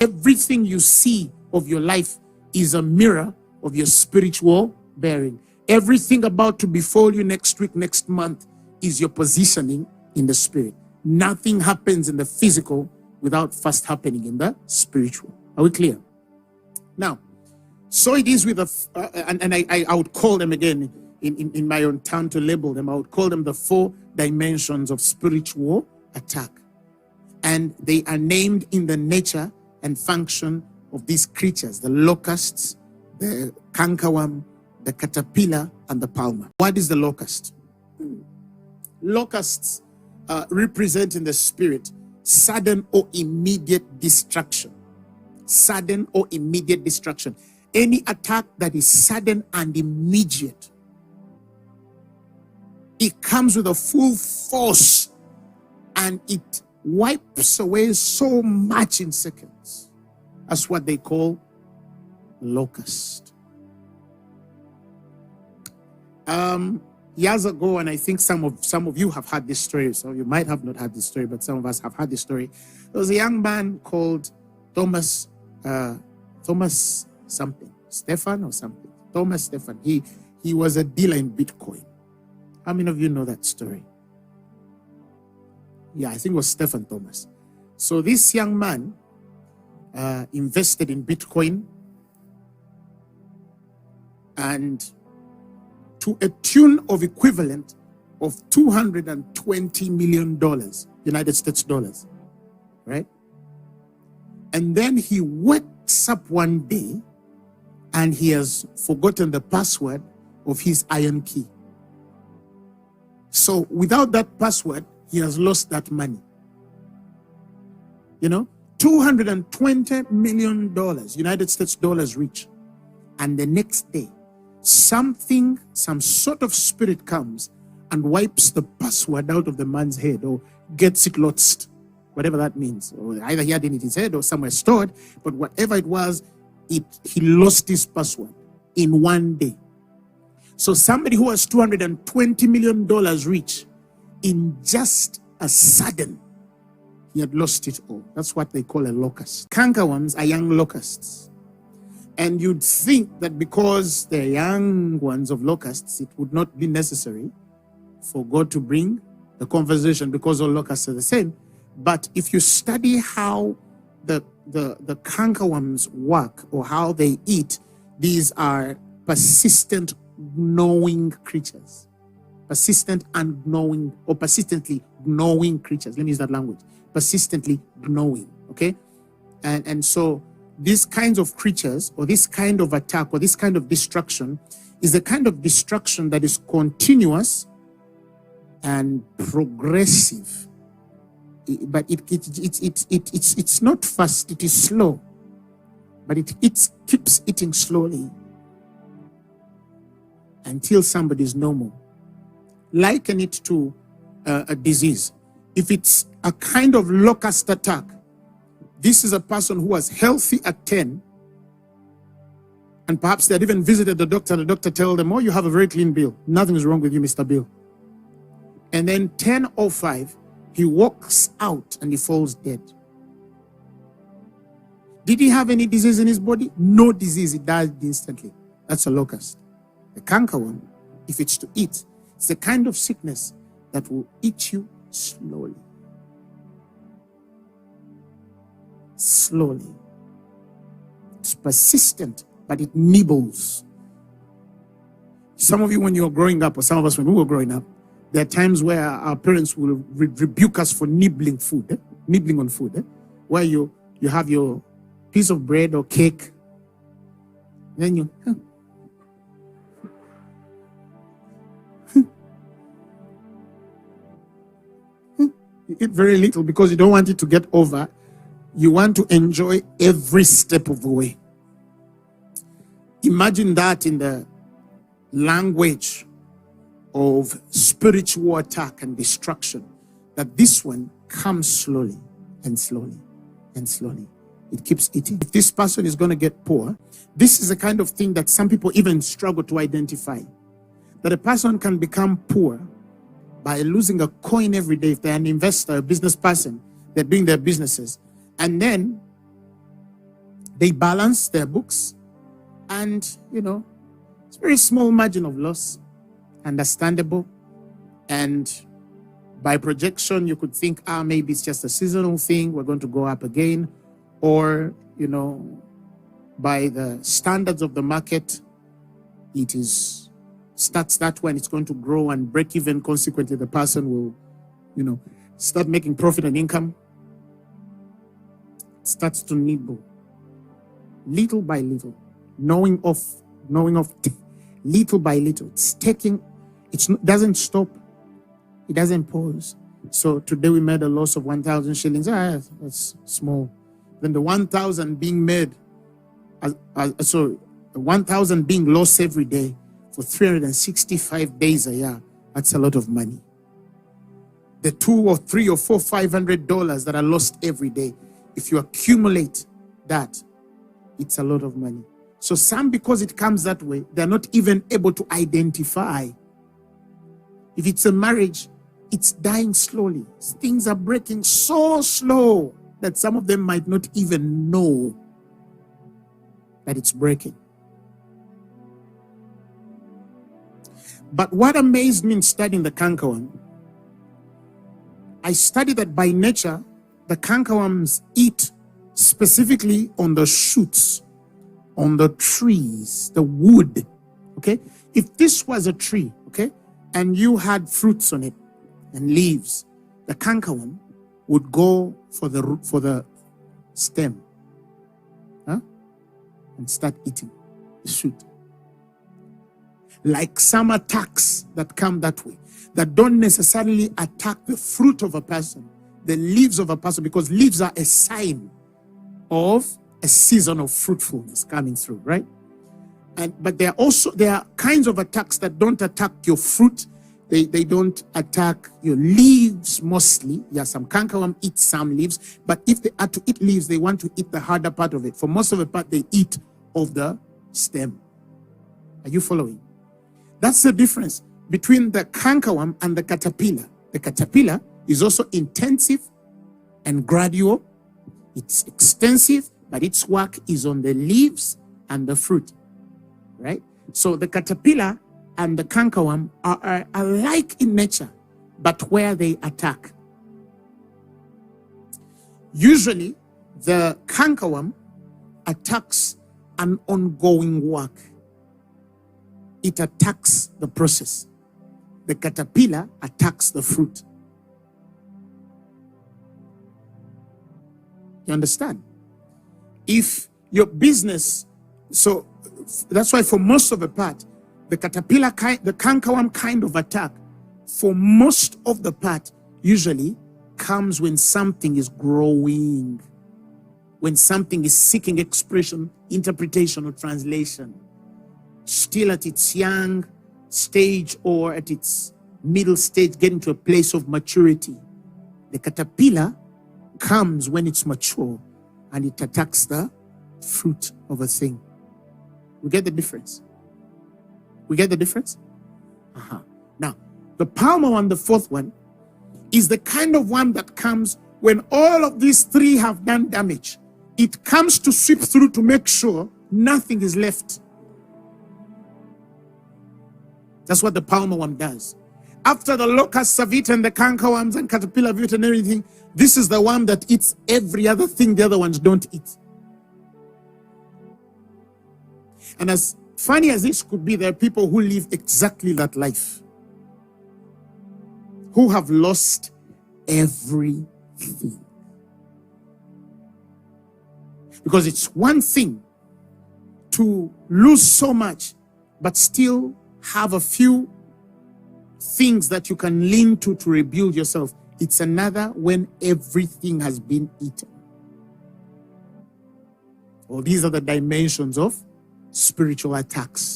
Everything you see of your life is a mirror of your spiritual bearing. Everything about to befall you next week, next month is your positioning in the spirit. Nothing happens in the physical without first happening in the spiritual. Are we clear? Now, so it is with I would call them again in my own term to label them. I would call them the 4 dimensions of spiritual attack. And they are named in the nature and function of these creatures: the locusts, the cankerworm, the caterpillar, and the palmer. What is the locust? Locusts represent in the spirit sudden or immediate destruction. Sudden or immediate destruction. Any attack that is sudden and immediate, it comes with a full force and it wipes away so much in seconds. That's what they call locust. Years ago, and I think some of you have had this story, so you might have not had this story, but some of us have had this story. There was a young man called Thomas something, Stefan or something. Thomas Stefan. He was a dealer in Bitcoin. How many of you know that story? Yeah, I think it was Stefan Thomas. So this young man invested in Bitcoin, and to a tune of equivalent of $220 million, United States dollars, right? And then he wakes up one day and he has forgotten the password of his iron key. So without that password, he has lost that money. You know, $220 million, United States dollars reach. And the next day, some sort of spirit comes and wipes the password out of the man's head, or gets it lost, whatever that means. Or either he had it in his head or somewhere stored, but whatever it was, he lost his password in one day. So somebody who has $220 million rich, in just a sudden, he had lost it all. That's what they call a locust. Cankerworms are young locusts. And you'd think that because they're young ones of locusts, it would not be necessary for God to bring the conversation, because all locusts are the same. But if you study how the cankerworms work, or how they eat, these are persistent, gnawing creatures. Persistent and gnawing, or persistently gnawing creatures. Let me use that language. Persistently gnawing, okay? And so these kinds of creatures, or this kind of attack, or this kind of destruction, is the kind of destruction that is continuous and progressive. But it's not fast, it is slow. But it keeps eating slowly until somebody is normal. Liken it to a disease. If it's a kind of locust attack, this is a person who was healthy at 10, and perhaps they had even visited the doctor, and the doctor tells them, oh, you have a very clean bill. Nothing is wrong with you, Mr. Bill. And then 10:05, he walks out and he falls dead. Did he have any disease in his body? No disease, he died instantly. That's a locust. The cankerworm, if it's to eat, it's the kind of sickness that will eat you slowly. Slowly. It's persistent, but it nibbles. Some of you, when you were growing up, or some of us when we were growing up, there are times where our parents will rebuke us for nibbling food, nibbling on food, where you have your piece of bread or cake, then you you eat very little because you don't want it to get over. You want to enjoy every step of the way. Imagine that in the language of spiritual attack and destruction, that this one comes slowly and slowly and slowly. It keeps eating. If this person is going to get poor, this is the kind of thing that some people even struggle to identify. That a person can become poor by losing a coin every day. If they're an investor, a business person, they're doing their businesses. And then They balance their books, and it's very small margin of loss, understandable. And by projection, you could think, maybe it's just a seasonal thing, we're going to go up again. Or, by the standards of the market, it starts that when it's going to grow and break even. Consequently, the person will, start making profit and income. It starts to nibble, little by little, knowing of, little by little. It doesn't stop. It doesn't pause. So today we made a loss of 1,000 shillings. That's small. Then the 1,000 being made, 1,000 being lost every day for 365 days a year, that's a lot of money. The $200 or $300 or $400, $500 that are lost every day, if you accumulate that, it's a lot of money. So some, because it comes that way, they're not even able to identify. If it's a marriage, it's dying slowly. Things are breaking so slow that some of them might not even know that it's breaking. But what amazed me in studying the cankerworm, I studied that by nature, the cankerworms eat specifically on the shoots, on the trees, the wood, okay? If this was a tree, okay, and you had fruits on it and leaves, the cankerworm would go for the stem, and start eating the shoot. Like some attacks that come that way, that don't necessarily attack the fruit of a person, the leaves of a person, because leaves are a sign of a season of fruitfulness coming through, right? But there are kinds of attacks that don't attack your fruit. They don't attack your leaves mostly. Yeah, some cankerworm eat some leaves, but if they are to eat leaves, they want to eat the harder part of it. For most of the part, they eat of the stem. Are you following? That's the difference between the cankerworm and the caterpillar. The caterpillar is also intensive and gradual. It's extensive, but its work is on the leaves and the fruit, right? So the caterpillar and the cankerworm are alike in nature, but where they attack. Usually, the cankerworm attacks an ongoing work. It attacks the process. The caterpillar attacks the fruit. You understand? If your business, so that's why for most of the part, the caterpillar the cankerworm kind of attack, for most of the part, usually comes when something is growing, when something is seeking expression, interpretation, or translation, still at its young stage or at its middle stage, getting to a place of maturity. The caterpillar comes when it's mature and it attacks the fruit of a thing. We get the difference? We get the difference? Now, the palmer one, the fourth one, is the kind of one that comes when all of these three have done damage. It comes to sweep through to make sure nothing is left. That's what the palmer one does. After the locusts have eaten the cankerworms and caterpillar have eaten everything, this is the one that eats every other thing the other ones don't eat. And as funny as this could be, there are people who live exactly that life, who have lost everything. Because it's one thing to lose so much, but still have a few things that you can lean to rebuild yourself. It's another when everything has been eaten. Well, these are the dimensions of spiritual attacks.